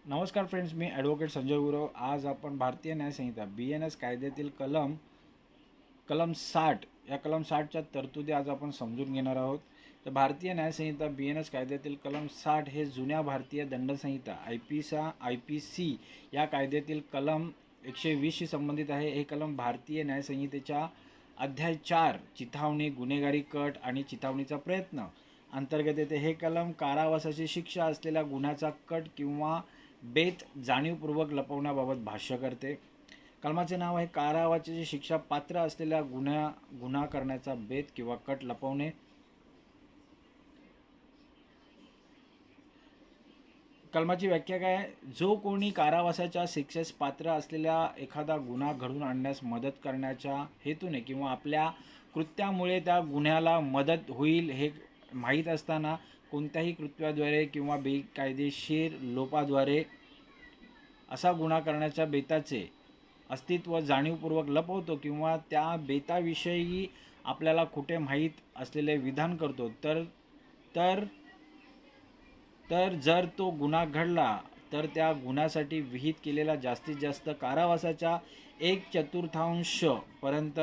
नमस्कार फ्रेंड्स, मी ॲडव्होकेट संजय गुरव. आज आपण भारतीय न्यायसंहिता BNS कायद्यातील कलम 60 या कलम 60च्या तरतुदी आज आपण समजून घेणार आहोत. तर भारतीय न्यायसंहिता BNS कायद्यातील कलम 60 हे जुन्या भारतीय दंडसंहिता IPC या कायद्यातील कलम 120शी संबंधित आहे. हे कलम भारतीय न्यायसंहितेच्या अध्याय 4 चिथावणी, गुन्हेगारी कट आणि चिथावणीचा प्रयत्न अंतर्गत येते. हे कलम कारावासाची शिक्षा असलेल्या गुन्ह्याचा कट किंवा बेत जाणीवपूर्वक लपवण्याबाबत भाष्य करते. कलमाचे नाव आहे कारावासाची शिक्षा पात्र असलेल्या गुन्हा करण्याचा बेत किंवा कट लपवणे. कलमाची व्याख्या काय आहे? जो कोणी कारावासाच्या शिक्षेस पात्र असलेल्या एखादा गुन्हा घडून आणण्यास मदत करण्याच्या हेतूने किंवा आपल्या कृत्यामुळे त्या गुन्ह्याला मदत होईल हे माहीत असताना कोणत्याही कृत्याद्वारे किंवा बेकायदेशीर लोपाद्वारे असा गुन्हा करण्याच्या बेताचे अस्तित्व जाणीवपूर्वक लपवतो किंवा त्या बेताविषयी आपल्याला खोटे माहीत असलेले विधान करतो तर जर तो गुन्हा घडला तर त्या गुन्ह्यासाठी विहित केलेल्या जास्तीत जास्त कारावासाच्या 1/4 पर्यंत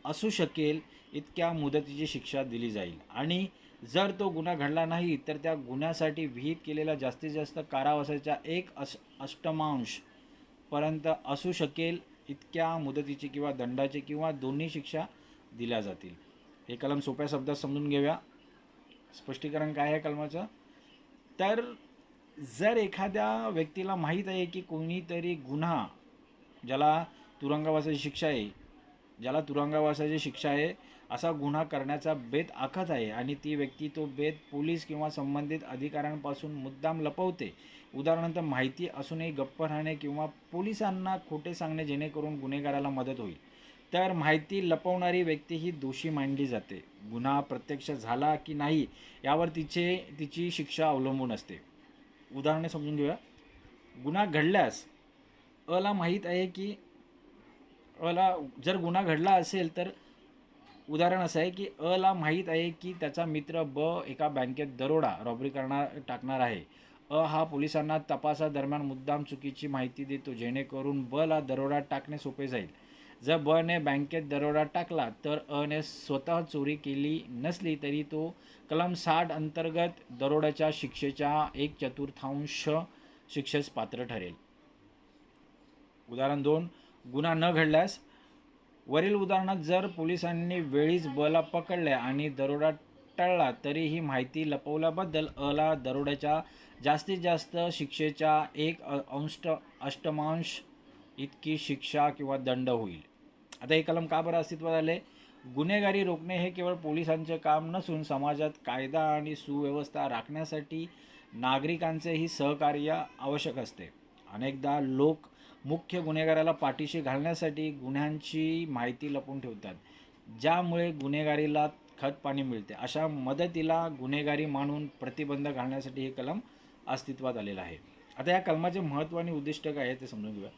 असू शकेल इतक्या मुदतीची शिक्षा दिली जाईल. आणि जर तो गुन्हा घडला नाही तर त्या गुन्ह्यासाठी विहित केलेल्या जास्तीत जास्त कारावासाच्या 1/8 पर्यंत असू शकेल इतक्या मुदतीची किंवा दंडाची किंवा दोन्ही शिक्षा दिल्या जातील. हे कलम सोप्या शब्दात समजून घेऊया. स्पष्टीकरण काय आहे कलमाचं? तर जर एखाद्या व्यक्तीला माहीत आहे की कोणीतरी गुन्हा ज्याला तुरुंगवासाची शिक्षा आहे असा गुन्हा करण्याचा बेत आखत आहे आणि ती व्यक्ती तो बेत पोलीस किंवा संबंधित अधिकाऱ्यांपासून मुद्दाम लपवते. उदाहरणार्थ, माहिती असूनही गप्प राहणे किंवा पोलिसांना खोटे सांगणे जेणेकरून गुन्हेगाराला मदत होईल, तर माहिती लपवणारी व्यक्ती ही दोषी मानली जाते. गुन्हा प्रत्यक्ष झाला की नाही यावर तिची शिक्षा अवलंबून असते. उदाहरणे समजून घेऊया. गुन्हा घडल्यास अला माहीत आहे की जर गुन्हा घडला असेल तर उदाहरण असं आहे की अला माहीत आहे की त्याचा मित्र ब एका बँकेत रॉबरी टाकणार आहे. हा पोलिसांना तपासादरम्यान मुद्दाम चुकीची माहिती देतो जेणेकरून ब ला दरोडा टाकणे सोपे जाईल. जर ब ने बँकेत दरोडा टाकला तर अ ने स्वतः चोरी केली नसली तरी तो कलम 60 अंतर्गत दरोड्याच्या शिक्षेच्या 1/4 शिक्षेस पात्र ठरेल. उदाहरण 2, गुन्हा न घडल्यास वरील उदाहरणात जर पोलिसांनी वेळीच ब ला पकडले आणि दरोडा टळला तरीही माहिती लपवल्याबद्दल अ ला दरोड्याच्या जास्तीत जास्त शिक्षेच्या 1/8 इतकी शिक्षा किंवा दंड होईल. आता हे कलम का बरं अस्तित्वात आले? गुन्हेगारी रोखणे हे केवळ पोलिसांचे काम नसून समाजात कायदा आणि सुव्यवस्था राखण्यासाठी नागरिकांचेही सहकार्य आवश्यक असते. अनेकदा लोक मुख्य गुन्हेगाराला पाठीशी घालण्यासाठी गुन्ह्यांची माहिती लपवून ठेवतात, ज्यामुळे गुन्हेगारीला खतपाणी मिळते. अशा मदतीला गुन्हेगारी मानून प्रतिबंध घालण्यासाठी हे कलम अस्तित्वात आलेलं आहे. आता या कलमाचे महत्त्व आणि उद्दिष्ट काय आहे ते समजून घेऊया.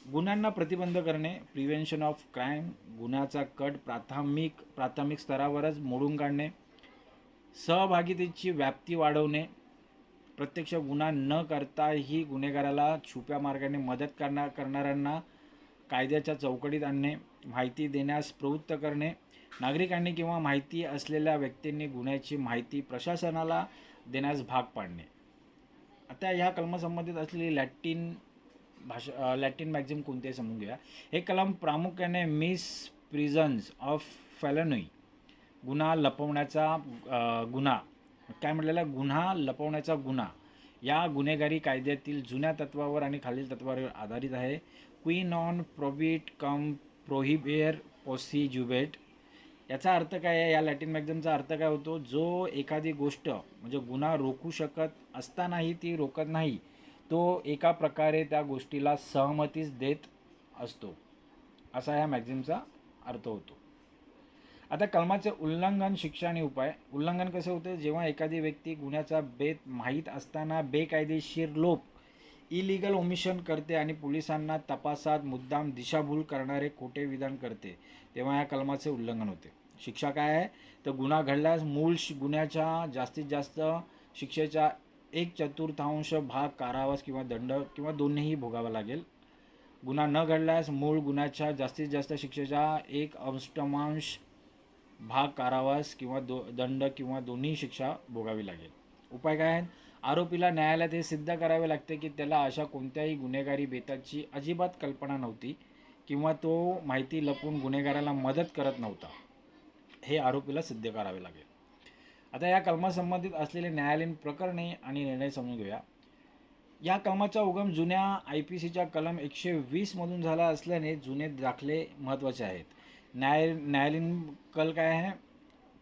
गुन्ह्यांना प्रतिबंध करणे, प्रिव्हेन्शन ऑफ क्राईम, गुन्ह्याचा कट प्राथमिक स्तरावरच मोडून काढणे, सहभागितेची व्याप्ती वाढवणे, प्रत्यक्ष गुन्हा न करताही गुन्हेगाराला छुप्या मार्गाने मदत करणाऱ्यांना कायद्याच्या चौकटीत आणणे, माहिती देण्यास प्रवृत्त करणे, नागरिकांनी किंवा माहिती असलेल्या व्यक्तींनी गुन्ह्याची माहिती प्रशासनाला देण्यास भाग पाडणे. आता ह्या कलमासंबंधित असलेली लॅटिन मॅक्झिम कोणते समजून घ्या. हे कलम प्रामुख्याने प्रिझन्स ऑफ फेलनी गुन्हा लपवण्याचा गुन्हा या गुन्हेगारी कायद्यातील जुन्या तत्वावर आणि खालील तत्वावर आधारित आहे. क्वी नॉन प्रोबिट कम प्रोहिबिएर पोसिजुवेट. याचा अर्थ काय आहे? या लॅटिन मॅक्झिमचा अर्थ काय होतो? जो एखादी गोष्ट म्हणजे गुन्हा रोखू शकत असतानाही ती रोखत नाही, तो एका प्रकारे त्या गोष्टीला सहमतीच देत असतो, असा ह्या मॅक्झिमचा अर्थ होतो. आता कलमाचे उल्लंघन, शिक्षा आणि उपाय. उल्लंघन कसे होते? जेव्हा एखादी व्यक्ती गुन्ह्याचा बेत माहीत असताना बेकायदेशीर लोप इलिगल ओमिशन करते आणि पोलिसांना तपासात मुद्दाम दिशाभूल करणारे खोटे विधान करते, तेव्हा या कलमाचे उल्लंघन होते. शिक्षा काय आहे? तर गुन्हा घडल्यास मूळ गुन्ह्याच्या जास्तीत जास्त शिक्षेच्या 1/4 भाग कारावास किंवा दंड किंवा दोन्हीही भोगावा लागेल. गुन्हा न घडल्यास मूळ गुन्ह्याच्या जास्तीत जास्त शिक्षेच्या 1/8 भाग कारावास किंवा दंड किंवा दोन्ही शिक्षा भोगावी लागेल. उपाय काय आहेत? आरोपीला न्यायालयात हे सिद्ध करावे लागते की त्याला अशा कोणत्याही गुन्हेगारी बेताची अजिबात कल्पना नव्हती किंवा तो माहिती लपवून गुन्हेगाराला मदत करत नव्हता. हे आरोपीला सिद्ध करावे लागेल. आता या कलमासंबंधित असलेले न्यायालयीन प्रकरणे आणि निर्णय समजून घेऊया. या कलमाचा उगम जुन्या IPCच्या कलम 120 मधून झाला असल्याने जुने दाखले महत्त्वाचे आहेत. न्यायालयीन कल काय आहे?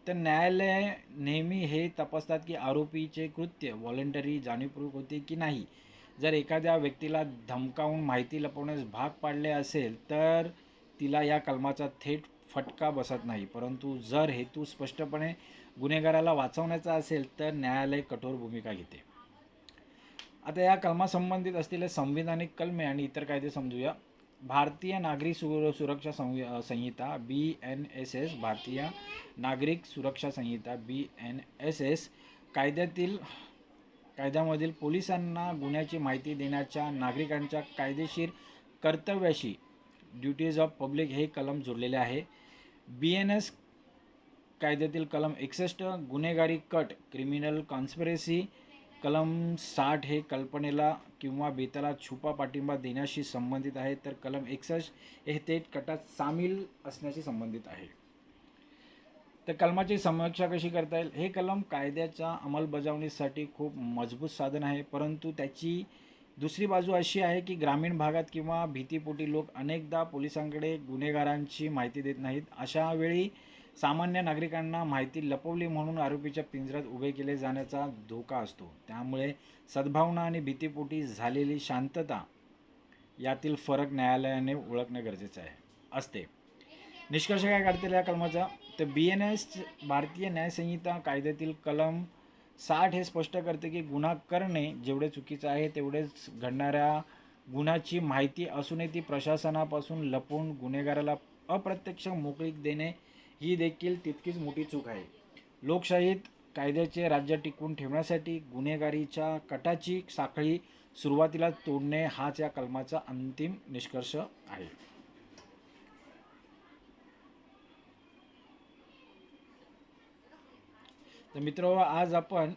तर न्यायालय नेहमी हे तपासतात की आरोपीचे कृत्य व्हॉलंटरी जाणीवपूर्वक होते की नाही. जर एखाद्या व्यक्तीला धमकावून माहिती लपवण्यास भाग पाडले असेल तर तिला या कलमाचा थेट फटका बसत नाही. परंतु जर हेतू स्पष्टपणे गुन्हेगाराला वाचवण्याचा असेल तर न्यायालय कठोर भूमिका घेते. आता या कलमासंबंधित असलेले संविधानिक कलमे आणि इतर कायदे समजूया. भारतीय नागरिक सुरक्षा संहिता BNSS, भारतीय नागरिक सुरक्षा संहिता BNSS कायद्यामधील पोलिसांना गुन्ह्याची माहिती देण्याच्या नागरिकांच्या कायदेशीर कर्तव्याशी ड्युटीज ऑफ पब्लिक हे कलम जोडलेले आहे. BNS कायद्यातील कलम 61 गुन्हेगारी कट क्रिमिनल कॉन्स्पिरसी, कलम 60 हे कल्पनेला किंवा बेताला छुपा पाठिंबा देण्याशी संबंधित आहे, तर कलम 61 हे थेट कटात सामील असण्याशी संबंधित आहे. तर कलमाची समीक्षा कशी करता येईल? हे कलम कायद्याच्या अंमलबजावणीसाठी खूप मजबूत साधन आहे, परंतु त्याची दुसरी बाजू अशी आहे की ग्रामीण भागात किंवा भीतीपोटी लोक अनेकदा पोलिसांकडे गुन्हेगारांची माहिती देत नाहीत. अशा वेळी सामान्य नागरिकांना माहिती लपवली म्हणून आरोपीच्या पिंजऱ्यात उभे केले जाण्याचा धोका असतो. त्यामुळे सद्भावना आणि भीतीपोटी झालेली शांतता यातील फरक न्यायालयाने ओळखणे गरजेचे असते. निष्कर्ष काय काढता येईल या कलमाचा? तर BNS भारतीय न्यायसंहिता कायद्यातील कलम 60 हे स्पष्ट करते की गुन्हा करणे जेवढे चुकीचे आहे तेवढेच घडणाऱ्या गुन्ह्याची माहिती असूनही ती प्रशासनापासून लपवून गुन्हेगाराला अप्रत्यक्ष मोकळीक देणे ही देखील तितकीच मोठी चूक आहे. लोकशाहीत कायद्याचे राज्य टिकवून ठेवण्यासाठी गुन्हेगारीच्या कटाची साखळी सुरुवातीला तोडणे हाच या कलमाचा अंतिम निष्कर्ष आहे. तर मित्रांनो, आज आपण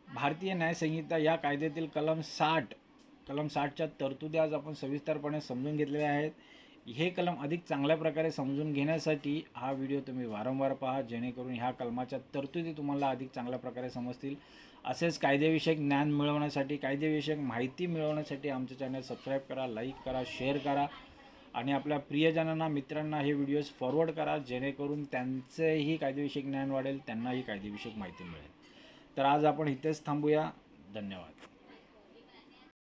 भारतीय न्यायसंहिता या कायद्यातील कलम 60च्या तरतुदी आज आपण सविस्तरपणे समजून घेतलेल्या आहेत. हे कलम अधिक चांगल्या प्रकारे समजून घेण्यासाठी हा व्हिडिओ तुम्ही वारंवार पहा, जेणेकरून ह्या कलमाच्या तरतुदी तुम्हाला अधिक चांगल्या प्रकारे समजतील. असेच कायदेविषयक ज्ञान मिळवण्यासाठी, कायदेविषयक माहिती मिळवण्यासाठी आमचे चॅनल सबस्क्राईब करा, लाईक करा, शेअर करा आणि आपल्या प्रियजनांना, मित्रांना हे व्हिडिओज फॉरवर्ड करा, जेणेकरून त्यांचेही कायदेविषयक ज्ञान वाढेल, त्यांनाही कायदेविषयक माहिती मिळेल. तर आज आपण इथेच थांबूया. धन्यवाद.